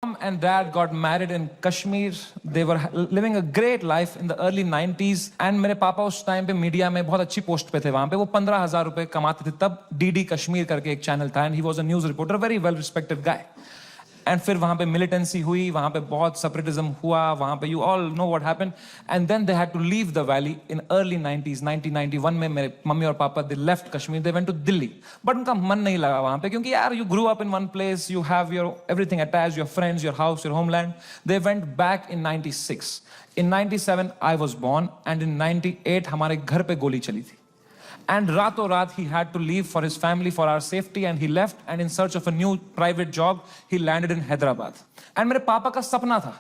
Mom and dad got married in Kashmir. They were living a great life in the early 90s. And मेरे पापा उस time पे media में बहुत अच्छी पोस्ट पे थे वहां पे। वो 15,000 रुपए कमाते थे तब। डीडी कश्मीर करके एक चैनल था, and he was a news reporter, very well respected guy. And फिर वहां पे मिलिटेंसी हुई, वहां पे बहुत सेपरेटिज्म हुआ, वहां पे you all know what happened. And then they had to leave the valley in early 90s। 1991 में मेरे मम्मी और papa they left Kashmir, they went to Delhi. But उनका मन नहीं लगा वहां पे, क्योंकि यार you grew up in one place, you have your everything attached, your friends, your house, your homeland. They went back in 96। In 97 I was born, and in 98 हमारे घर पे गोली चली थी। And rato raat he had to leave for his family, for our safety, and he left, and in search of a new private job he landed in Hyderabad. And मेरे पापा का सपना था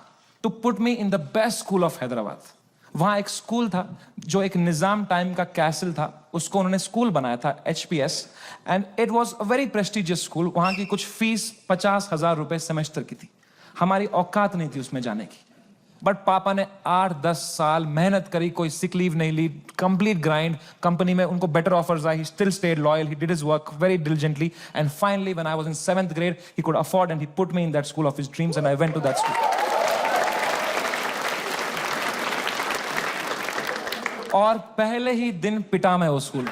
to put me in the best school of Hyderabad. वहाँ एक school था जो एक निजाम टाइम का कैसल था, उसको उन्होंने स्कूल बनाया था, HPS, and it was a very prestigious school. वहाँ की कुछ फीस 50,000 रुपए सेमेस्टर की थी। हमारी औकात नहीं थी उसमें जाने की। बट पापा ने 8-10 साल मेहनत करी, कोई सिक लीव नहीं ली, कंप्लीट ग्राइंड। कंपनी में उनको बेटर ऑफर्स आई, he still stayed loyal, he did his work very diligently, and finally when I was in 7th grade he could afford and he put me in that school of his dreams, and I went to that school. और पहले ही दिन पिटा मैं वो school,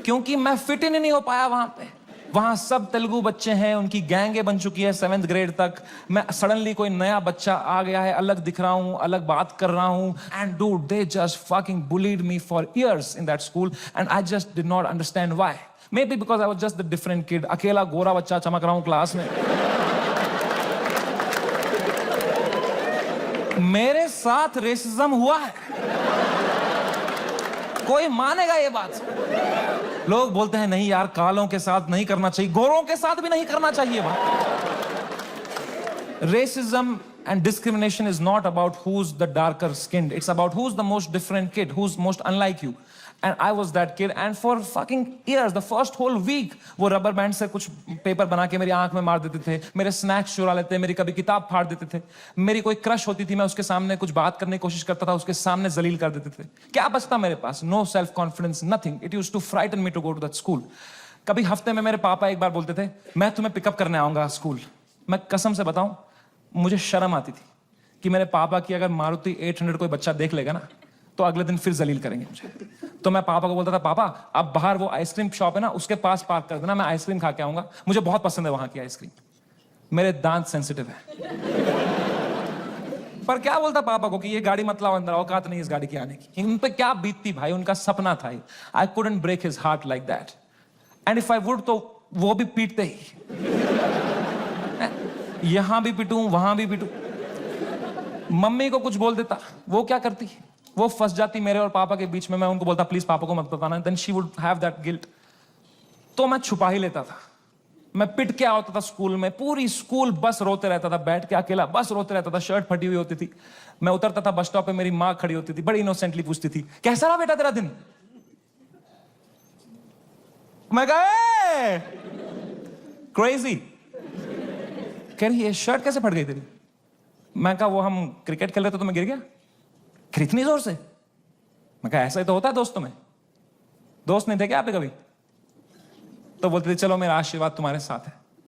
क्योंकि मैं fit in नहीं हो पाया वहां पे। वहां सब तेलुगु बच्चे हैं, उनकी गैंगे बन चुकी है 7th grade तक। मैं सडनली कोई नया बच्चा आ गया है, अलग दिख रहा हूं, अलग बात कर रहा हूं। And dude, they just fucking bullied me for years in that school, and I just did not understand why. May be because I was just the different kid. अकेला गोरा बच्चा चमक रहा हूं क्लास में। मेरे साथ रेसिज्म हुआ है, कोई मानेगा ये बात? लोग बोलते हैं नहीं यार, कालों के साथ नहीं करना चाहिए, गोरों के साथ भी नहीं करना चाहिए। Racism and discrimination is not about who's the darker skinned. It's about who's the most different kid, who's most unlike you. And I was that kid. And for fucking years, the first whole week, वो rubber band से कुछ paper बना के मेरी आंख में मार देते थे, मेरे स्नैक्स चुरा लेते, मेरी कभी किताब फाड़ देते थे। मेरी कोई क्रश होती थी, मैं उसके सामने कुछ बात करने की कोशिश करता था, उसके सामने जलील कर देते थे। क्या बचता मेरे पास? No self confidence, nothing. It used to frighten me to go to that school. कभी हफ्ते में मेरे पापा एक बार बोलते थे, मैं तुम्हें पिकअप करने आऊंगा स्कूल। मैं कसम से बताऊं, मुझे शर्म आती थी कि मेरे पापा की अगर मारुति 800 कोई बच्चा देख लेगा ना, तो अगले दिन फिर जलील करेंगे मुझे। तो मैं पापा को बोलता था, पापा अब बाहर वो आइसक्रीम शॉप है ना, उसके पास पार्क कर देना, मैं आइसक्रीम खा के आऊंगा, मुझे बहुत पसंद है वहां की आइसक्रीम, मेरे दांत सेंसिटिव है। पर क्या बोलता पापा को कि ये गाड़ी मत लाओ अंदर, औकात नहीं इस गाड़ी की आने की। उन पे क्या बीतती भाई, उनका सपना था। I couldn't break his heart like that, and if I would तो वो भी पीटते ही। यहां भी पिटूं, वहां भी पिटूं। मम्मी को कुछ बोल देता, वो क्या करती, वो फंस जाती मेरे और पापा के बीच में। मैं उनको बोलता प्लीज पापा को मत बताना, then she would have that guilt. तो मैं छुपा ही लेता था। मैं पिट के आता था स्कूल में, पूरी स्कूल बस रोते रहता था, बैठ के अकेला बस रोते रहता था, शर्ट फटी हुई होती थी। मैं उतरता था बस स्टॉप पे, मेरी माँ खड़ी होती थी, बड़ी इनोसेंटली पूछती थी, कैसा रहा बेटा तेरा दिन? मैं कहा क्रेजी। कह रही ये शर्ट कैसे फट गई तेरी? मैं कहा वो हम क्रिकेट खेल रहे थे तो मैं गिर गया। इतनी जोर से? मैं कहा ऐसा ही तो होता है दोस्तों में, दोस्त नहीं थे क्या आप कभी? तो बोलते थे चलो मेरा आशीर्वाद तुम्हारे साथ है।